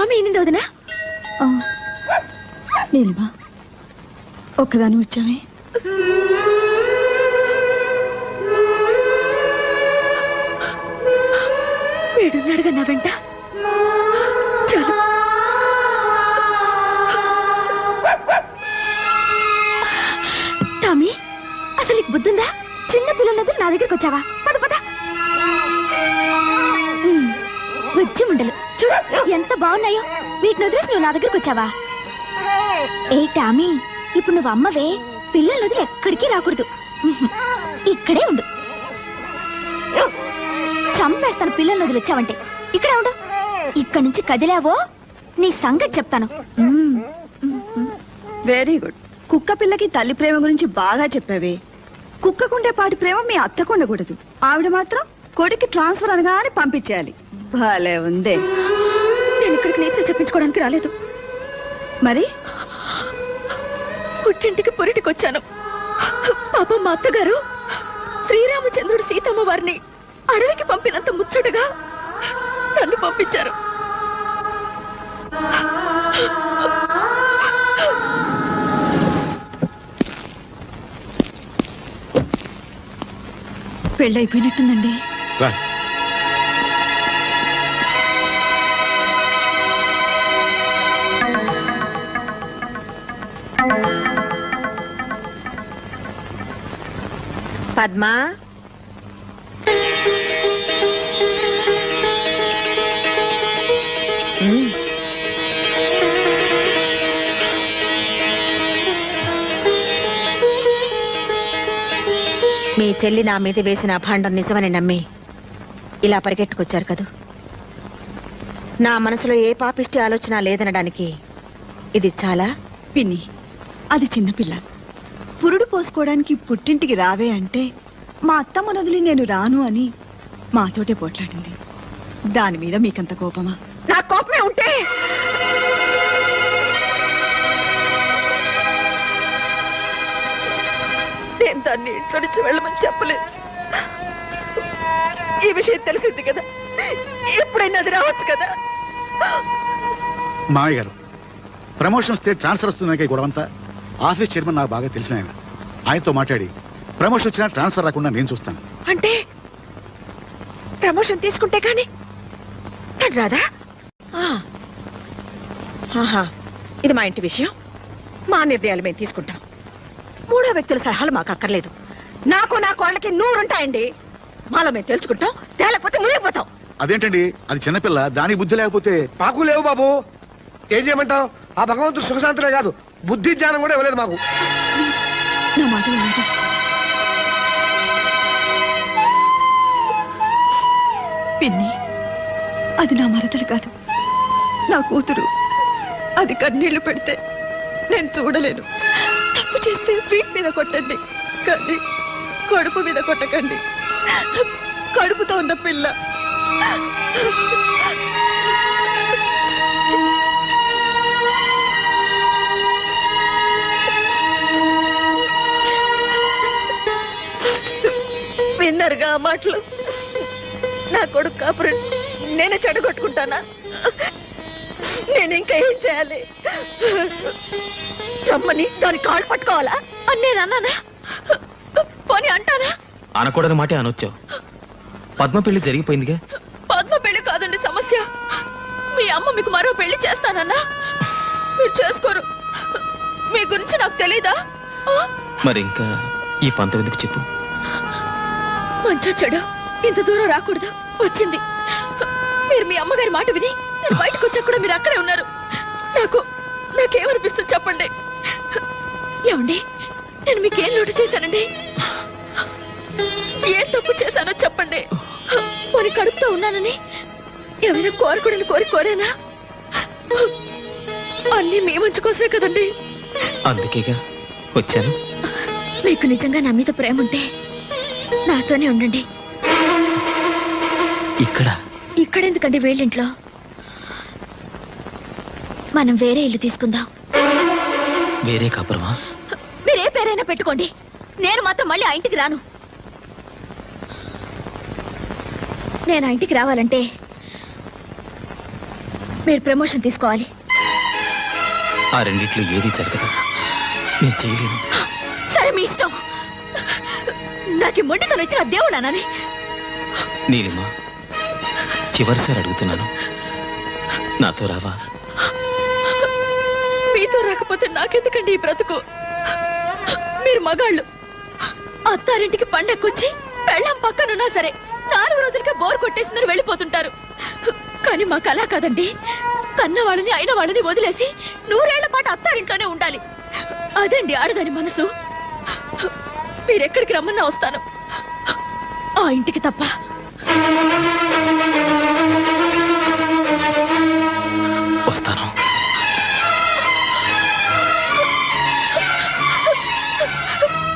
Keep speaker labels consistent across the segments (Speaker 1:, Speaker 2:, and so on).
Speaker 1: Tommy ఏంది వదినా?
Speaker 2: నీలిమా ఒక్కదాని వచ్చామే.
Speaker 1: వీడున్నాడుగా నా వెంట. చాలు. టామీ అసలు నీకు బుద్ధుందా? చిన్న పిల్లన్నది నా దగ్గరికి వచ్చావా? పద పద. బుజ్జి ముండలు చూడు ఎంత బాగున్నాయో. వీటిని వదిలేసి నువ్వు నా దగ్గరికి వచ్చావా? ఏ టామీ, ఇప్పుడు నువ్వు అమ్మవే, పిల్లలు వదిలి ఎక్కడికి రాకూడదు. ఇక్కడే ఉండు. చంపేస్తాను పిల్లల్ని వదిలి వచ్చావంటే. ఇక్కడే ఉండు. ఇక్కడి నుంచి కదిలావో నీ సంగతి చెప్తాను.
Speaker 2: Very good. కుక్క పిల్లకి తల్లి ప్రేమ గురించి బాగా చెప్పావే. కుక్కకుండే పాటి ప్రేమ మీ అత్తకు ఉండకూడదు. ఆవిడ మాత్రం కొడుకు ట్రాన్స్ఫర్ అనగానే పంపించేయాలి. భలే ఉందే.
Speaker 1: నేను ఇక్కడికి నీతులు చెప్పించుకోవడానికి రాలేదు.
Speaker 2: మరి
Speaker 1: పుట్టింటికి పొరిటికి వచ్చాను. పాపం మా అత్తగారు శ్రీరామచంద్రుడు సీతమ్మ వారిని అడవికి పంపినంత ముచ్చటగా నన్ను పంపించారు.
Speaker 2: పెళ్ళైపోయినట్టుందండి.
Speaker 3: పద్మా, మీ చెల్లి నా మీద వేసిన అభాండం నిజమని నమ్మి ఇలా పరిగెట్టుకొచ్చారు కదూ. నా మనసులో ఏ పాపిష్టి ఆలోచన లేదనడానికి ఇది చాలా.
Speaker 2: పిన్ని, అది చిన్నపిల్ల. పురుడు పోసుకోవడానికి పుట్టింటికి రావే అంటే మా అత్తమ్మ వదిలి నేను రాను అని మాతోటే పోట్లాడింది. దాని మీద మీకంత కోపమా?
Speaker 3: నా కోపమే ఉంటే నేను దాన్ని ఇంట్లో నుంచి వెళ్ళమని చెప్పలేదు. ఈ విషయం తెలిసింది కదా, ఎప్పుడైనా అది రావచ్చు కదా.
Speaker 4: మామయ్య గారు, ప్రమోషన్ వస్తే ట్రాన్స్ఫర్ వస్తున్నాయి గొడవంతా. ఆఫీస్ చైర్మన్ నాకు బాగా తెలిసిన ఆయన. ఆయనతో మాట్లాడి ప్రమోషన్ వచ్చినా ట్రాన్స్ఫర్ రాకుండా నేను చూస్తాను.
Speaker 3: అంటే ప్రమోషన్ తీసుకుంటే కానీ తను రాదా? ఇది మా ఇంటి విషయం. మా నిర్ణయాలు మేము తీసుకుంటాం. మూడో వ్యక్తుల సలహాలు మాకు అక్కర్లేదు. నాకు నా కోళ్ళకి 100 ఉంటాయండి. మాలో మేము తెలుసుకుంటాం. తేలేకపోతే మునిగిపోతాం.
Speaker 4: అదేంటండి, అది చిన్నపిల్ల, దానికి బుద్ధి లేకపోతే.
Speaker 5: మాకు లేవు బాబు. ఏం చేయమంటావు? ఆ భగవంతుడు సుఖశాంతులే కాదు, బుద్ధి జ్ఞానం కూడా ఇవ్వలేదు మాకు.
Speaker 2: నా మాట వినండి. పిన్ని, అది నా మరదలు కాదు, నా కూతురు. అది కన్నీళ్లు పెడితే నేను చూడలేను. తప్పు చేస్తే వీప్ మీద కొట్టండి, కానీ కడుపు మీద కొట్టకండి. కడుపుతో ఉన్న పిల్ల.
Speaker 3: విన్నరుగా ఆ మాటలు? నా కొడుకు కాపురం నేనే చెడగొట్టుకుంటానా? నేను ఇంకా ఏం చేయాలి? రమ్మని దాని కాళ్ళు పట్టుకోవాలా అని నేను అన్నానా? పోనీ అంటానా?
Speaker 6: అనకూడని మాటే అనొచ్చావు. పద్మ పెళ్లి జరిగిపోయిందిగా.
Speaker 1: పద్మ పెళ్లి కాదండి సమస్య. మీ అమ్మ మీకు మరో పెళ్లి చేస్తానన్నా మీరు చేసుకోరు. మీ గురించి నాకు తెలీదా?
Speaker 6: మరి ఇంకా ఈ పంతం ఎందుకు చెప్పు?
Speaker 1: మంచో చెడు ఇంత దూరం రాకూడదు, వచ్చింది. మీరు మీ అమ్మగారి మాట విని నేను బయటకు వచ్చా కూడా మీరు అక్కడే ఉన్నారు. నాకేమనిపిస్తుంది చెప్పండి. ఏమండి, నేను మీకేం లోటు చేశానండి? ఏ తప్పు చేశానో చెప్పండి. పోనీ కడుపుతో ఉన్నానని ఏమైనా కోరకూడని కోరేనా? అన్నీ మీ మంచి కోసమే కదండి.
Speaker 6: అందుకేగా వచ్చాను.
Speaker 1: మీకు నిజంగా నా మీద ప్రేమ ఉంటే నాతోనే ఉండండి. ఇక్కడెందుకండి? వేళ్ళింట్లో. మనం వేరే ఇల్లు తీసుకుందాం.
Speaker 6: వేరే కాపురమా?
Speaker 1: మీరే పేరైనా పెట్టుకోండి, నేను మాత్రం మళ్ళీ ఆ ఇంటికి రాను. నేను ఆ ఇంటికి రావాలంటే మీరు ప్రమోషన్ తీసుకోవాలి.
Speaker 6: ఆ రెండిట్లో ఏది జరగదు. నేను చేయలేను.
Speaker 1: సరే మీ ఇష్టం. నాకు ఈ మొండితనం ఇచ్చిన దేవుడు అనాలి.
Speaker 6: నీలిమా, చివరిసారి అడుగుతున్నాను, నాతో రావా?
Speaker 1: మీతో రాకపోతే నాకెందుకండి ఈ బ్రతుకు? మీరు మగాళ్ళు. అత్తారింటికి పండక్కొచ్చి పెళ్ళం పక్కనున్నా సరే 4 రోజులకే బోర్ కొట్టేసిందని వెళ్ళిపోతుంటారు. కానీ మాకు అలా కాదండి. కన్న వాళ్ళని అయిన వాళ్ళని వదిలేసి 100 ఏళ్ల పాటు అత్తారింట్లోనే ఉండాలి. అదండి ఆడదాని మనసు. మీరెక్కడికి రమ్మన్నా వస్తాను, ఆ ఇంటికి తప్ప.
Speaker 6: వస్తాను.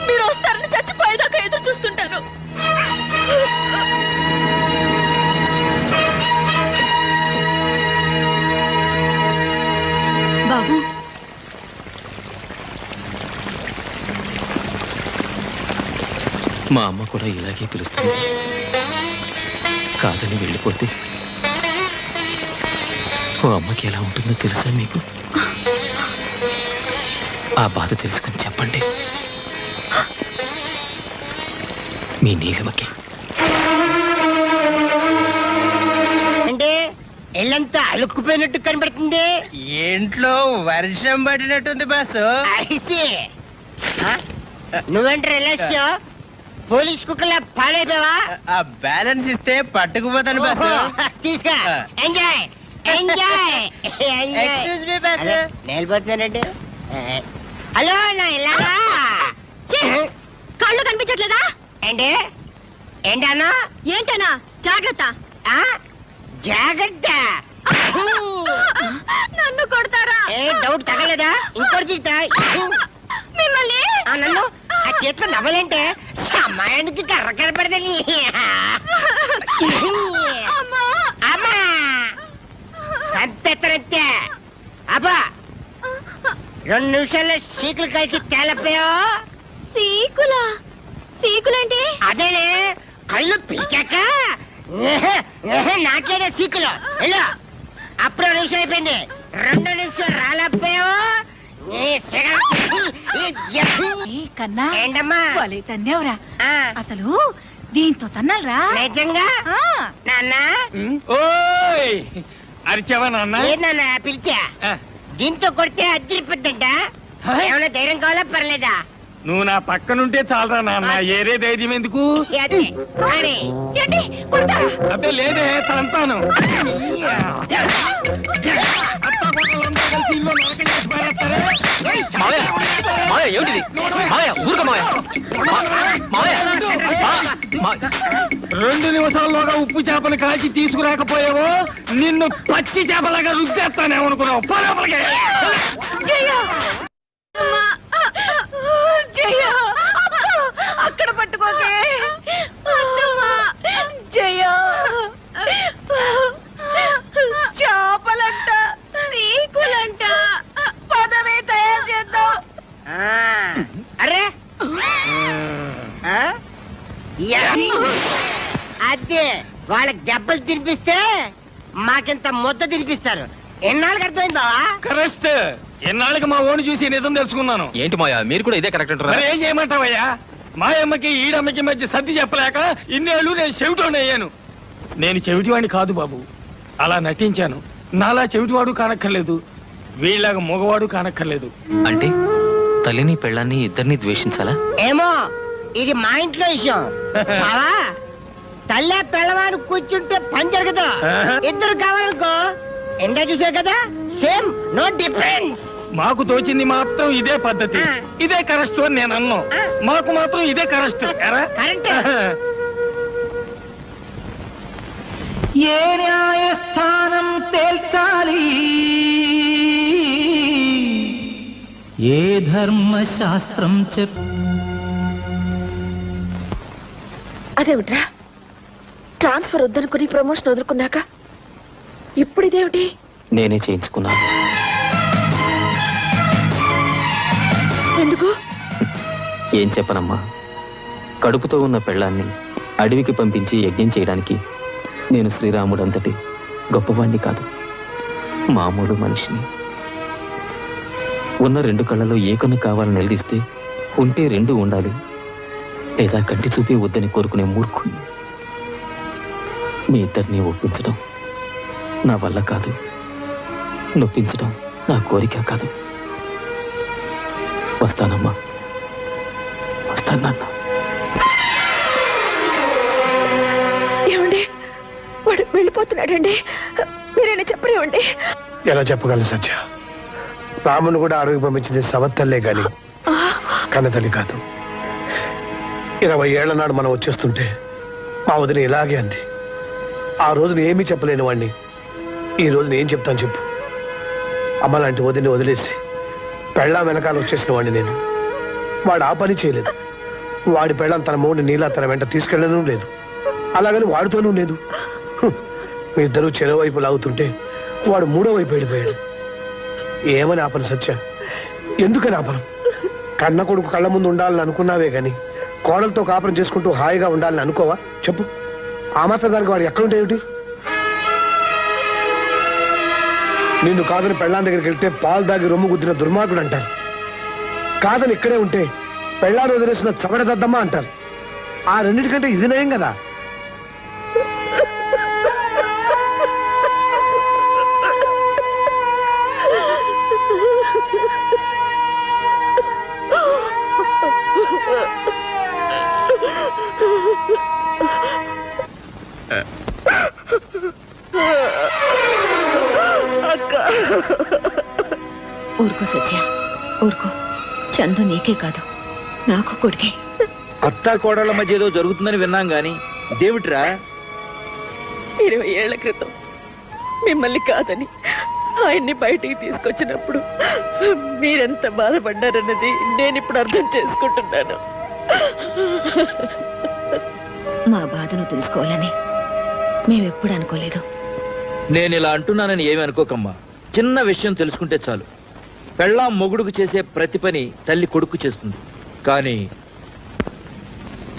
Speaker 1: మీరు వస్తారని చచ్చిపోయేదాకా ఎదురు చూస్తుంటాను.
Speaker 2: బాబు,
Speaker 6: మా అమ్మ కూడా ఇలాగే పిలుస్తుంది. కాదని వెళ్ళిపోతే ఓ అమ్మకి ఎలా ఉంటుందో తెలుసా మీకు? ఆ బాధ తెలుసుకుని చెప్పండి మీ నీలిమకి.
Speaker 7: అంటే ఇల్లంతా అలుక్కుపోయినట్టు కనబడుతుంది.
Speaker 8: ఇంట్లో వర్షం పడినట్టుంది బాసు.
Speaker 7: ఐసి నువ్వేంటి రిలాక్స్ పోలీస్ కుక్కలా పాడైపోయావా?
Speaker 8: ఆ బ్యాలెన్స్ ఇస్తే పట్టుకుపోతాను బాసు.
Speaker 7: తీసుకో, enjoy enjoy.
Speaker 8: Excuse me boss.
Speaker 7: నేలిపోతున్నానండి. హలో నా ఇల్లాగా
Speaker 1: కళ్ళు కనిపించట్లేదా?
Speaker 7: ఏంటి ఏంటన్నా?
Speaker 1: ఏంటనా? జాగ్రత్త.
Speaker 7: ఆ? జాగ్రత్త.
Speaker 1: నన్ను కొడతారా?
Speaker 7: ఏ డౌట్ తగలేదా? ఇంకోటి తీస్తా.
Speaker 1: మిమ్మల్ని
Speaker 7: నన్ను ఆ చేతిలో నవ్వలేంటే సమయానికి కర్ర కనపడదని. అమ్మా సంపెత్తనంతే. అబ్బా 2 నిమిషాల్లో సీకులు కలిసి తేలపోయా.
Speaker 1: సీకులా? సీకులేంటి?
Speaker 7: అదేనే కళ్ళు పీకాక నాకేనే సీకులు. వెళ్ళు. అప్పుడు 2 నిమిషం అయిపోయింది. 2 నిమిషం రాలేకపోయావు.
Speaker 3: కన్నా
Speaker 7: ఏంటమ్మా?
Speaker 3: వాళ్ళే తన్నేవరా?
Speaker 7: ఆ,
Speaker 3: అసలు దీంతో తన్నాలరా?
Speaker 7: నిజంగా నాన్న?
Speaker 8: ఓయ్ అరిచావా నాన్న?
Speaker 7: లేదు నాన్న, పిలిచా. దీంతో కొడితే అద్దరిపోద్దంట. ఏమైనా ధైర్యం కావాలా పర్లేదా?
Speaker 8: నువ్వు నా పక్కనుంటే చాలరా నాన్న, ఏరే ధైర్యం ఎందుకు?
Speaker 7: అదే మరి.
Speaker 1: ఏంటి? కొడతారా?
Speaker 8: అబ్బే లేదే, తంతాను.
Speaker 6: మావయ్య, మావయ్య ఏమిటిది? మావయ్య ఊరుకో మావయ్య. మావయ్య
Speaker 8: 2 నిమిషాల్లోగా ఉప్పు చేపలు కాల్చి తీసుకురాకపోయావో నిన్ను పచ్చి చేపలాగా రుద్దేస్తానేమనుకున్నావు. పోలోపలికి.
Speaker 1: జయ! అమ్మా! జయ! అక్కడ పట్టుకోకే. అత్తమ్మా! జయ! చేపలంట, సీకులంట, పదవే తయారు చేద్దాం.
Speaker 7: ఆ, అరే ఆ? యా. అదే వాళ్ళకి దెబ్బలు తినిపిస్తే మాకింత ముద్ద తినిపిస్తారు. ఎన్నాళ్ళకి అర్థమైంది బావా?
Speaker 8: కరెక్ట్. ఎన్నాళ్ళకి మా ఓను చూసి నిజం తెలుసుకున్నాను.
Speaker 6: ఏంటి మావయ్య, మీరు కూడా ఇదే కరెక్ట్ అంటారా?
Speaker 8: మరి ఏం చేయమంటావయ్యా? మా అమ్మకి ఈడమ్మకి మధ్య సర్ది చెప్పలేక ఇన్నేళ్ళు నేను చెవిటోని అయ్యాను. నేను చెవిటివాడిని కాదు బాబు, అలా నటించాను. నాలా చెవిటివాడు కానక్కర్లేదు, వీళ్ళగా మగవాడు కానక్కర్లేదు.
Speaker 6: అంటే తల్లిని పెళ్ళాన్ని ఇద్దరిని ద్వేషించాలా?
Speaker 7: ఏమో, ఇది మా ఇంట్లో విషయం. బావా తల్లి పిల్లవాడు కూర్చుంటే పని జరగదు. ఇద్దరు కావాలనుకో ఎండా చూసే కదా, సేమ్ నో డిఫరెన్స్.
Speaker 8: మాకు తోచింది మాత్రం ఇదే పద్ధతి, ఇదే కరెక్ట్ అని నేను అన్నాను. మాకు మాత్రం ఇదే కరెక్ట్.
Speaker 7: కరెక్ట్.
Speaker 8: ఏ న్యాయస్థానం తేల్చాలి, ఏ ధర్మశాస్త్రం
Speaker 3: అదేమిట్రా, ట్రాన్స్ఫర్ వద్దనుకుని ప్రమోషన్ వదులుకున్నాక ఇప్పుడు ఇదేమిటి?
Speaker 6: నేనే చేయించుకున్నాను.
Speaker 3: ఎందుకు?
Speaker 6: ఏం చెప్పనమ్మా, కడుపుతో ఉన్న పెళ్ళాన్ని అడవికి పంపించి యజ్ఞం చేయడానికి నేను శ్రీరాముడు అంతటి గొప్పవాణ్ణి కాదు. మామూలు మనిషిని. ఉన్న 2 కళ్ళలో ఏ కన్ను కావాలని నిలదీస్తే ఉంటే 2 ఉండాలి, లేదా కంటి చూపే వద్దని కోరుకునే మూర్ఖుణ్ణి. మీ ఇద్దరిని ఒప్పించడం నా వల్ల కాదు, నొప్పించడం నా కోరిక కాదు. వస్తానమ్మా, వస్తానన్నా.
Speaker 2: ఏమండి, వాడు వెళ్ళిపోతున్నాడండి. మీరైనా చెప్పనివ్వండి.
Speaker 5: ఎలా చెప్పగలను సత్య? రామును కూడా అడవి పంపించింది సవత్తల్లే గాని కన్నతల్లి కాదు. 20 ఏళ్ల నాడు మనం వచ్చేస్తుంటే మా వదిన ఇలాగే అంది. ఆ రోజున ఏమీ చెప్పలేని వాడిని ఈ రోజున ఏం చెప్తాను చెప్పు? అమ్మ లాంటి వదిని వదిలేసి పెళ్ళాం వెనకాల వచ్చేసిన వాడిని నేను. వాడు ఆ పని చేయలేదు. వాడి పెళ్ళాం తన మూడిని నీలా తన వెంట తీసుకెళ్ళడం లేదు, అలాగని వాడితోనూ లేదు. మీ ఇద్దరు చెరో వైపు లాగుతుంటే వాడు 3వ వైపు వెళ్ళిపోయాడు. ఏమని ఆపను సత్య? ఎందుకని ఆపను? కన్న కొడుకు కళ్ళ ముందు ఉండాలని అనుకున్నావే గాని కోడలతో కాపురం చేసుకుంటూ హాయిగా ఉండాలని అనుకోవా? చెప్పు. ఆ మాత్రం దానికి వాడు ఎక్కడుంటే ఏమిటి? నిన్ను కాదని పెళ్ళాం దగ్గరికి వెళ్తే పాలు దాగి రొమ్ము గుద్దిన దుర్మార్గుడు అంటారు. కాదని ఇక్కడే ఉంటే పెళ్ళాన్ని వదిలేసిన చవడదద్దమ్మా అంటారు. ఆ రెండింటికంటే ఇది నయం కదా.
Speaker 2: ఊరుకో సత్య, ఊరుకో. చందు నీకే కాదు, నాకు కొడుకే.
Speaker 9: అత్తా కోడళ్ల మధ్య ఏదో జరుగుతుందని విన్నాం గాని ఇదేమిట్రా?
Speaker 2: 20 ఏళ్ల క్రితం మిమ్మల్ని కాదని ఆయన్ని బయటికి తీసుకొచ్చినప్పుడు మీరెంత బాధపడ్డారన్నది నేను ఇప్పుడు అర్థం చేసుకుంటున్నాను. మా బాధను తెలుసుకోవాలని మేమెప్పుడు అనుకోలేదు.
Speaker 9: నేను ఇలా అంటున్నానని ఏమి అనుకోకమ్మా. చిన్న విషయం తెలుసుకుంటే చాలు. పెళ్ళాం మొగుడుకు చేసే ప్రతి పని తల్లి కొడుకు చేస్తుంది, కానీ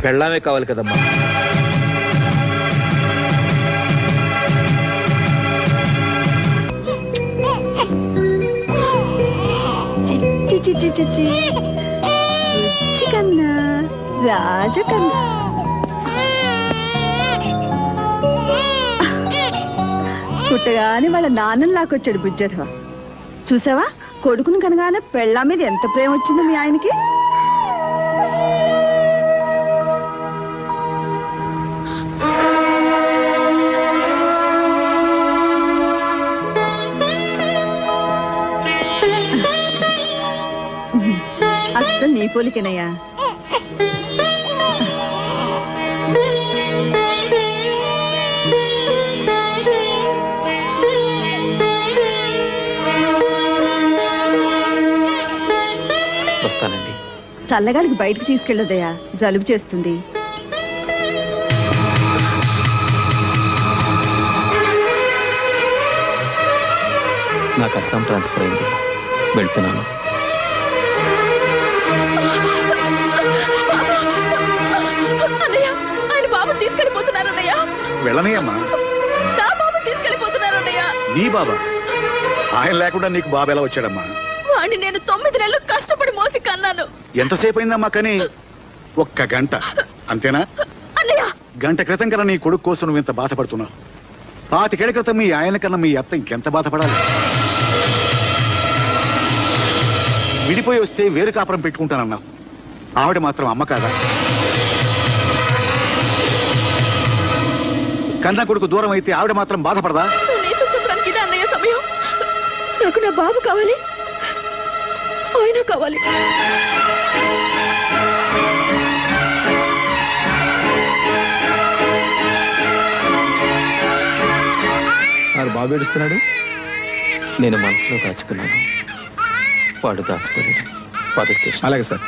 Speaker 9: పెళ్ళామే కావాలి కదమ్మా.
Speaker 2: కన్నా రాజకన్నా పుట్టగానే వాళ్ళ నాన్నని లాకొచ్చాడు బుజ్జధవ. చూసావా, కొడుకును కనగానే పెళ్ళా మీద ఎంత ప్రేమ వచ్చిందో మీ ఆయనకి. అస్సలు నీ పోలికేనయ్యా.
Speaker 6: వస్తానండి.
Speaker 2: చల్లగాలికి బయటకు తీసుకెళ్ళదయ్యా, జలుబు చేస్తుంది.
Speaker 6: నాకు అస్సాం ట్రాన్స్ఫర్ అయింది, వెళ్తున్నాను.
Speaker 2: ఆయన బాబు తీసుకెళ్ళిపోతున్నారన్నయ్యా.
Speaker 4: వెళ్ళనే అమ్మా.
Speaker 2: నా బాబు తీసుకెళ్ళిపోతున్నారన్నయ్యా.
Speaker 4: నీ బాబా? ఆయన లేకుండా నీకు బాబు ఎలా వచ్చాడమ్మా?
Speaker 2: వాడిని నేను 9 నెలలు కష్టపడి మోసి కన్నాను.
Speaker 4: ఎంతసేపు అయిందమ్మా? కానీ 1 గంట అంతేనా?
Speaker 2: అన్నయ్య,
Speaker 4: గంట క్రితం కన్నా నీ కొడుకు కోసం నువ్వు ఇంత బాధపడుతున్నావు. 25 ఏళ్ల క్రితం మీ ఆయన కన్నా మీ అత్త ఇంకెంత బాధపడాలి? విడిపోయి వస్తే వేరు కాపురం పెట్టుకుంటానన్నావు. ఆవిడ మాత్రం అమ్మ కాదా? కన్నా కొడుకు దూరం అయితే ఆవిడ మాత్రం బాధపడదా?
Speaker 2: నీతో చెప్పడానికి ఇదే అన్నయ్య సమయం. నాకు నా బాబు కావాలి, ఆయన కావాలి.
Speaker 6: బాబు ఏడుస్తున్నాడు. నేను మనసులో దాచుకున్నాను, వాడు దాచుకోలేడు. పద స్టేషన్.
Speaker 4: అలాగే సార్.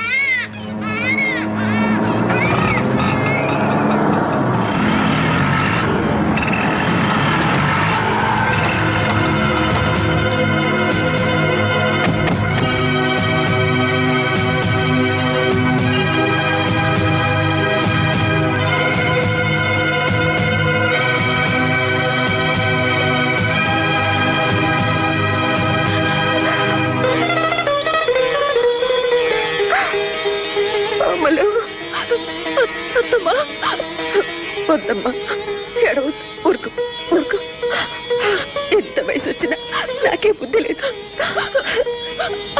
Speaker 2: వద్దమ్మా ఎడవద్దు, ఊరుకో ఊరుకో. ఎంత వయసు వచ్చినా నాకే బుద్ధి లేదు.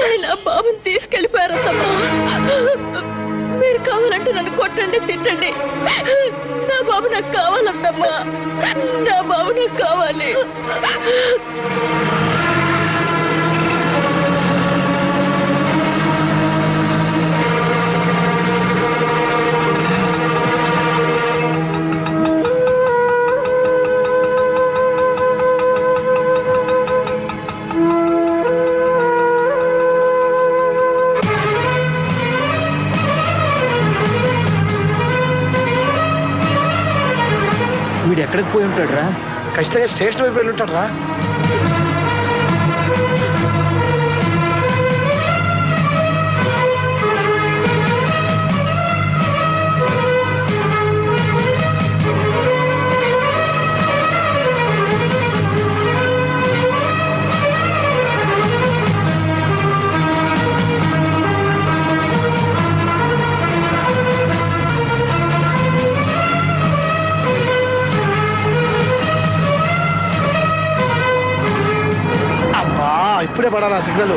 Speaker 2: ఆయన బాబుని తీసుకెళ్ళిపోయారమ్మా. మీరు కావాలంటే నన్ను కొట్టండి, తిట్టండి. నా బాబు నాకు కావాలంటమ్మా. నా బాబు నాకు కావాలి.
Speaker 9: వీడు ఎక్కడికి పోయి ఉంటాడు రా?
Speaker 5: ఖచ్చితంగా స్టేషన్ వైపు వెళ్ళి ఉంటాడు రా. ఇప్పుడే పడాలా సిగ్నల్?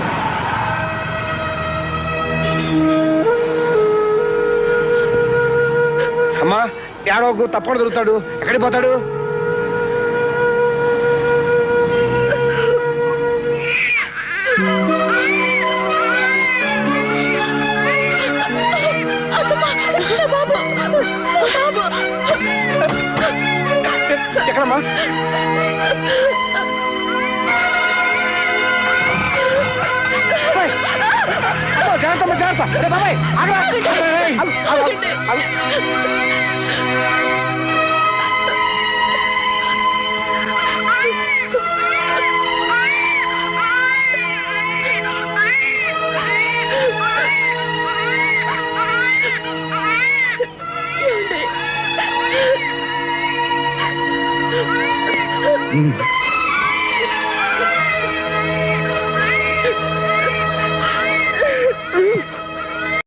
Speaker 5: అమ్మా ఏడవకు, తప్పకుండా దొరుకుతాడు. ఎక్కడికి పోతాడు? ఎక్కడమ్మా? జాగ్రత్త జాగ్రత్త. బాబాయ్
Speaker 2: ఏమండి?